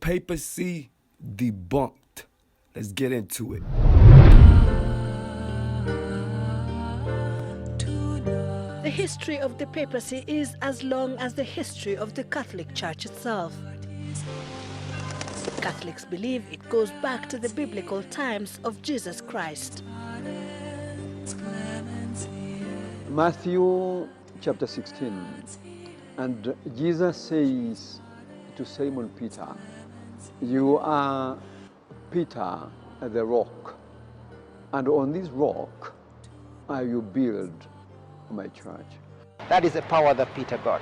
Papacy Debunked. Let's get into it. The history of the papacy is as long as the history of the Catholic Church itself. Catholics believe it goes back to the biblical times of Jesus Christ. Matthew chapter 16, and Jesus says to Simon Peter, "You are Peter, the rock, and on this rock I will build my church." That is the power that Peter got.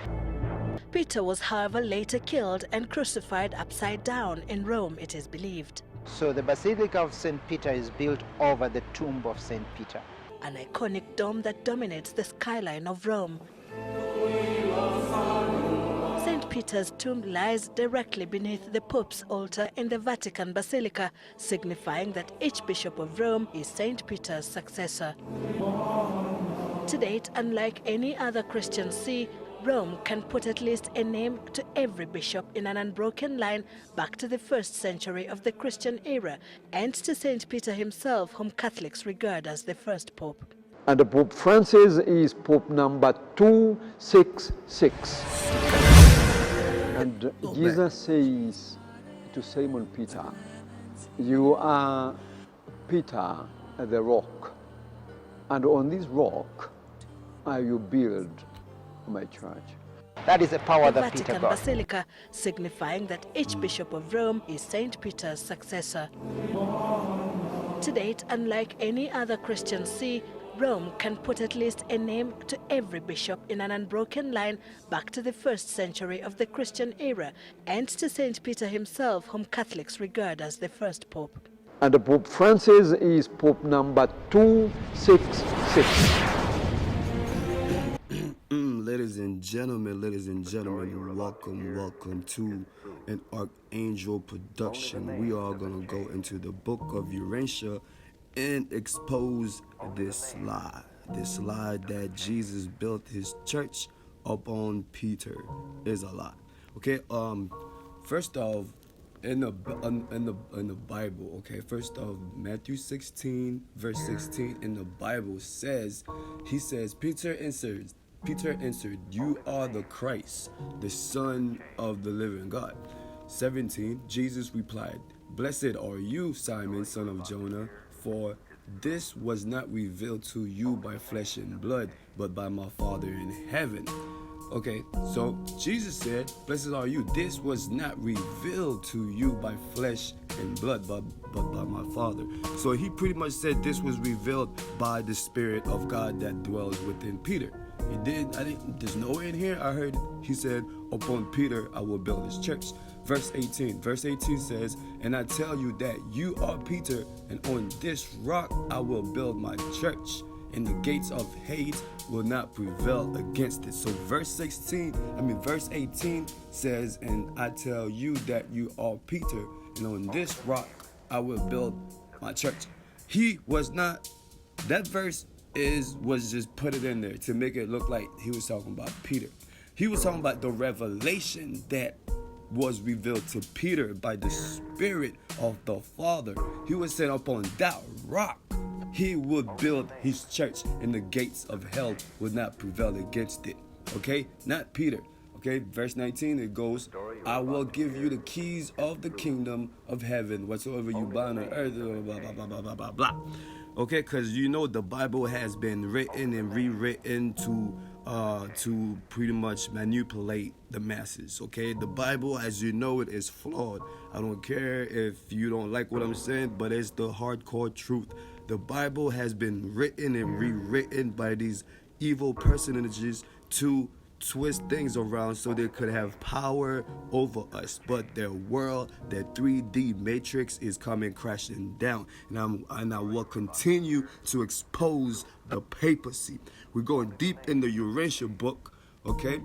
Peter was, however, later killed and crucified upside down in Rome, it is believed. So the Basilica of St. Peter is built over the tomb of St. Peter. An iconic dome that dominates the skyline of Rome. St. Peter's tomb lies directly beneath the Pope's altar in the Vatican Basilica, signifying that each bishop of Rome is St. Peter's successor. To date, unlike any other Christian see, Rome can put at least a name to every bishop in an unbroken line back to the 1st century of the Christian era and to St. Peter himself, whom Catholics regard as the first pope. And Pope Francis is Pope number 266. And Jesus says to Simon Peter, "You are Peter, the rock, and on this rock I will build my church." That is the power The that Peter Vatican got. Basilica, signifying that each bishop of Rome is St. Peter's successor. To date, unlike any other Christian see, Rome can put at least a name to every bishop in an unbroken line back to the 1st century of the Christian era and to St. Peter himself, whom Catholics regard as the first pope. And Pope Francis is Pope number 266. Ladies and gentlemen, welcome to an Archangel production. We are going to go into the book of Urantia and expose this lie that Jesus built his church upon Peter is a lie. Okay, first off, in the Bible, okay, first off, Matthew 16 verse 16 in the Bible says, he says, Peter answered, "You are the Christ, the Son of the living God." 17, Jesus replied, "Blessed are you, Simon, son of Jonah, for this was not revealed to you by flesh and blood, but by my Father in heaven." Okay, so Jesus said, "Blessed are you. This was not revealed to you by flesh and blood, but by my Father." So he pretty much said this was revealed by the Spirit of God that dwells within Peter. He did. There's nowhere in here I heard he said, "Upon Peter I will build his church." Verse 18 says, "And I tell you that you are Peter, and on this rock I will build my church, and the gates of Hades will not prevail against it." So verse 18 says, "And I tell you that you are Peter, and on this rock I will build my church." He was not, that verse was just put it in there to make it look like he was talking about Peter. He was talking about the revelation that was revealed to Peter by the Spirit of the Father. He was said upon that rock he would build his church, and the gates of hell would not prevail against it. Okay, not Peter. Okay, verse 19 it goes, "I will give you the keys of the kingdom of heaven. Whatsoever you bind on earth," blah blah blah blah blah blah blah. Okay, because you know the Bible has been written and rewritten to pretty much manipulate the masses. Okay, the Bible, as you know, it is flawed. I don't care if you don't like what I'm saying, but it's the hardcore truth. The Bible has been written and rewritten by these evil personages to twist things around so they could have power over us, but their world, their 3D matrix is coming crashing down, and I will continue to expose the papacy. We're going deep in the Urantia book, okay,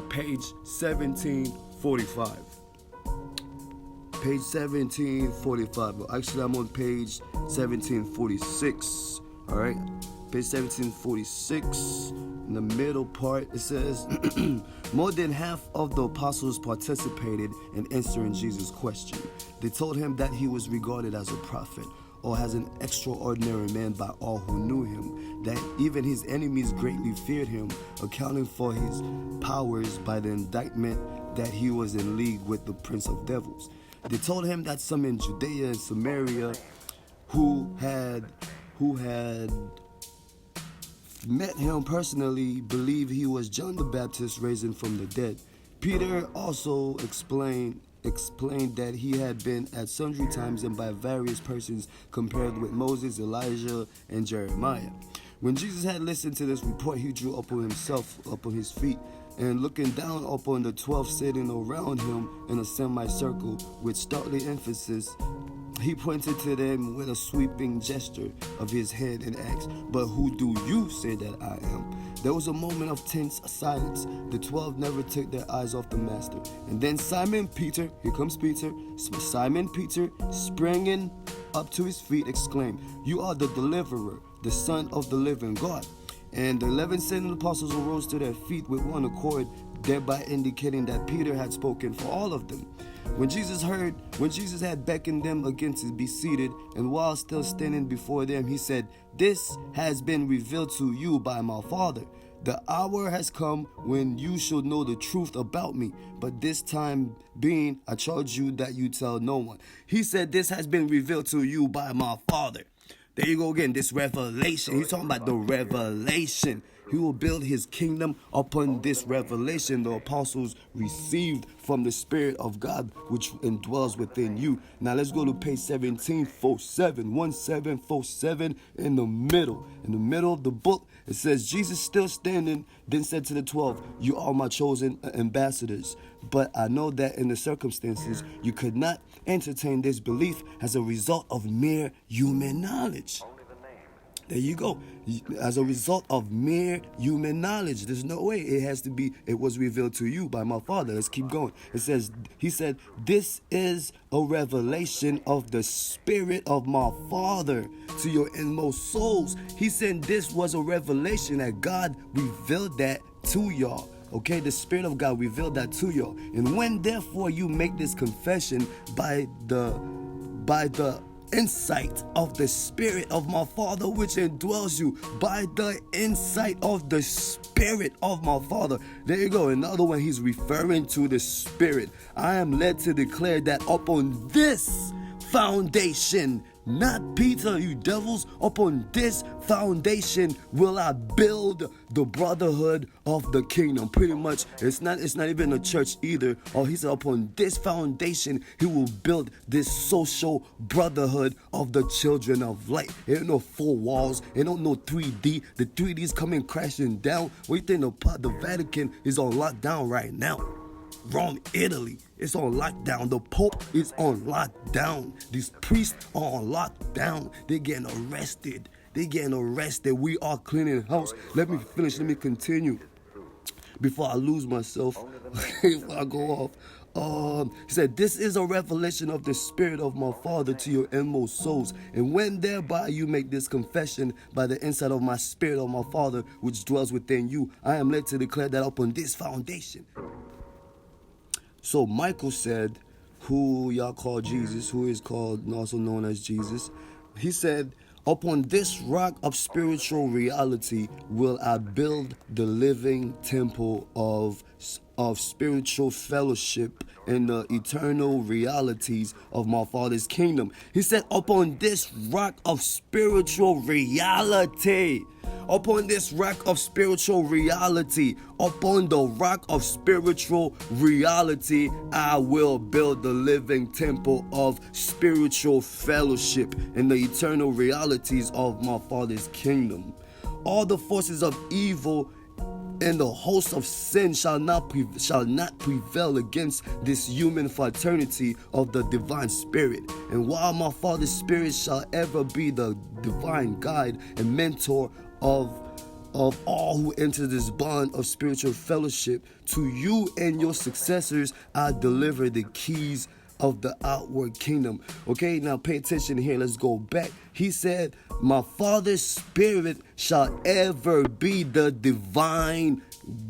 page 1745. Page 1745. Well, actually, I'm on page 1746. All right, page 1746. In the middle part, it says, More than half of the apostles participated in answering Jesus' question. They told him that he was regarded as a prophet or as an extraordinary man by all who knew him, that even his enemies greatly feared him, accounting for his powers by the indictment that he was in league with the prince of devils. They told him that some in Judea and Samaria who had met him personally believed he was John the Baptist risen from the dead. Peter also explained that he had been at sundry times and by various persons compared with Moses, Elijah, and Jeremiah. When Jesus had listened to this report, he drew up on himself, up on his feet, and looking down upon the 12 sitting around him in a semicircle with startling emphasis, he pointed to them with a sweeping gesture of his head and asked, "But who do you say that I am?" There was a moment of tense silence. The 12 never took their eyes off the master. And then Simon Peter, here comes Peter, Simon Peter, springing up to his feet, exclaimed, "You are the deliverer, the Son of the living God." And the 11 sent apostles arose to their feet with one accord, thereby indicating that Peter had spoken for all of them. When Jesus had beckoned them again to be seated, and while still standing before them, he said, "This has been revealed to you by my Father. The hour has come when you shall know the truth about me, but this time being, I charge you that you tell no one." He said, "This has been revealed to you by my Father." There you go again, this revelation. He's talking about the revelation. He will build his kingdom upon this revelation the apostles received from the Spirit of God, which indwells within you. Now let's go to page 1747, 1747 in the middle. In the middle of the book, it says, Jesus still standing, then said to the 12, "You are my chosen ambassadors. But I know that in the circumstances, you could not entertain this belief as a result of mere human knowledge." There you go. As a result of mere human knowledge. There's no way. It was revealed to you by my Father. Let's keep going. He said, "This is a revelation of the Spirit of my Father to your inmost souls." He said this was a revelation that God revealed that to y'all. Okay, the Spirit of God revealed that to y'all. And when therefore you make this confession by the insight of the Spirit of my Father which indwells you, by the insight of the Spirit of my Father. There you go. Another one, he's referring to the Spirit. I am led to declare that upon this foundation, not Peter, you devils, upon this foundation will I build the brotherhood of the kingdom. Pretty much, it's not even a church either. Or he said, upon this foundation, he will build this social brotherhood of the children of light. There ain't no four walls, ain't no 3D. The 3D is coming crashing down. What do you think the Vatican is on lockdown right now? Rome, Italy, it's on lockdown. The Pope is on lockdown. These priests are on lockdown. They're getting arrested. We are cleaning house. Let me finish. Let me continue before I lose myself. Before I go off. He said, "This is a revelation of the Spirit of my Father to your inmost souls. And when thereby you make this confession by the insight of my Spirit of my Father, which dwells within you, I am led to declare that upon this foundation." So Michael said, who y'all call Jesus, who is called also known as Jesus, he said, "Upon this rock of spiritual reality will I build the living temple of spiritual fellowship in the eternal realities of my Father's kingdom." He said, upon this rock of spiritual reality, upon this rock of spiritual reality, upon the rock of spiritual reality, I will build the living temple of spiritual fellowship in the eternal realities of my Father's kingdom. All the forces of evil and the host of sin shall not prevail against this human fraternity of the divine Spirit. And while my Father's Spirit shall ever be the divine guide and mentor of all who enter this bond of spiritual fellowship, to you and your successors I deliver the keys of the outward kingdom. Okay, now pay attention here. Let's go back. He said, my Father's Spirit shall ever be the divine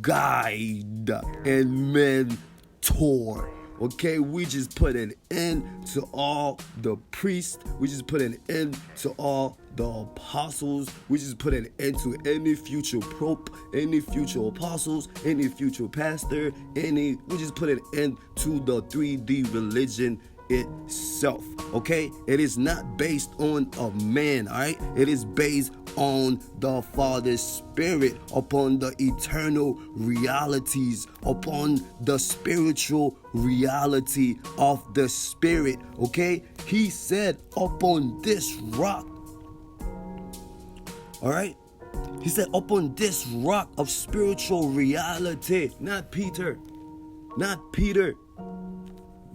guide and mentor. Okay, we just put an end to all the priests. We just put an end to all the apostles. We just put an end to any future pope, any future apostles, any future pastor, we just put an end to the 3D religion itself. Okay, it is not based on a man, all right? It is based on the Father's Spirit, upon the eternal realities, upon the spiritual reality of the Spirit. Okay, he said, upon this rock, all right, he said, upon this rock of spiritual reality, not Peter.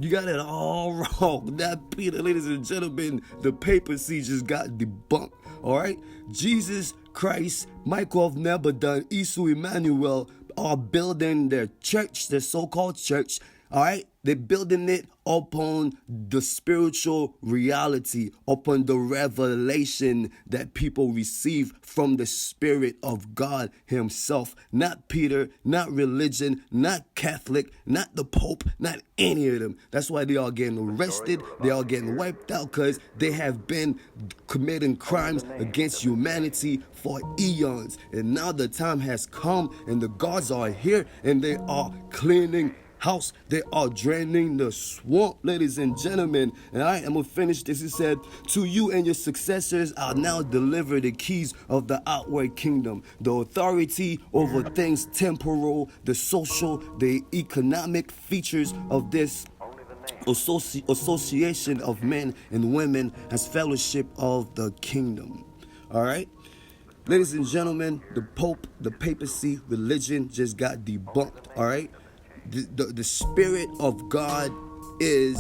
You got it all wrong. Not Peter. Ladies and gentlemen, the papacy just got debunked. All right? Jesus Christ, Michael of Nebadon, Isu Emmanuel are building their church, their so-called church. All right? They're building it upon the spiritual reality, upon the revelation that people receive from the Spirit of God himself. Not Peter, not religion, not Catholic, not the Pope, not any of them. That's why they are getting arrested. They are getting wiped out because they have been committing crimes against humanity for eons. And now the time has come and the gods are here and they are cleaning house. They are draining the swamp, ladies and gentlemen. And I'm going to finish this. He said, to you and your successors, I'll now deliver the keys of the outward kingdom, the authority over things temporal, the social, the economic features of this association of men and women as fellowship of the kingdom. All right? Ladies and gentlemen, the Pope, the papacy, religion just got debunked. All right? The Spirit of God is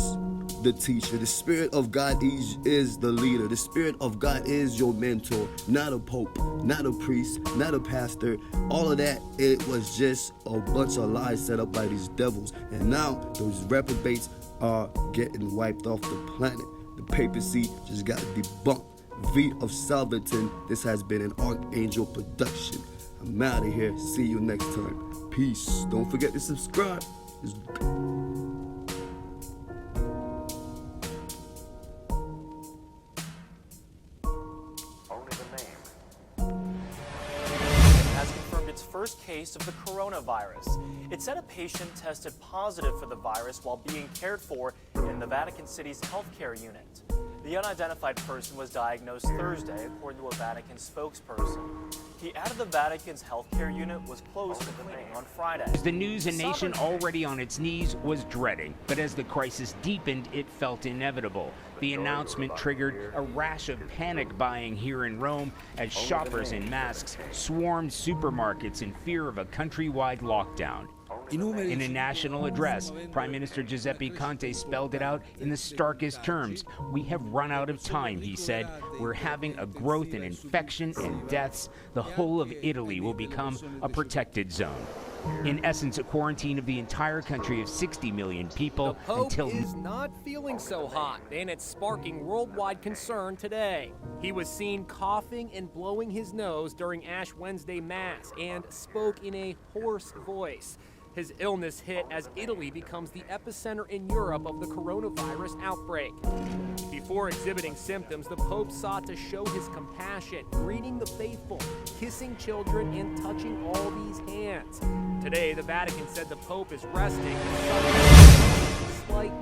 the teacher. The Spirit of God is the leader. The Spirit of God is your mentor, not a pope, not a priest, not a pastor. All of that, it was just a bunch of lies set up by these devils. And now those reprobates are getting wiped off the planet. The papacy just got debunked. Vi.of.Salvington, this has been an Archangel production. I'm out of here. See you next time. Peace. Don't forget to subscribe. Has confirmed its first case of the coronavirus. It said a patient tested positive for the virus while being cared for in the Vatican City's healthcare unit. The unidentified person was diagnosed Thursday, according to a Vatican spokesperson. He added the Vatican's healthcare unit was closed for cleaning on Friday. The news a nation already on its knees was dreading, but as the crisis deepened, it felt inevitable. The announcement triggered a rash of panic buying here in Rome as shoppers in masks swarmed supermarkets in fear of a countrywide lockdown. In a national address, Prime Minister Giuseppe Conte spelled it out in the starkest terms. We have run out of time, he said. We're having a growth in infection and deaths. The whole of Italy will become a protected zone. In essence, a quarantine of the entire country of 60 million people the Pope until is not feeling so hot, and it's sparking worldwide concern today. He was seen coughing and blowing his nose during Ash Wednesday Mass and spoke in a hoarse voice. His illness hit as Italy becomes the epicenter in Europe of the coronavirus outbreak. Before exhibiting symptoms, the Pope sought to show his compassion, greeting the faithful, kissing children, and touching all these hands. Today, the Vatican said the Pope is resting and suffering slight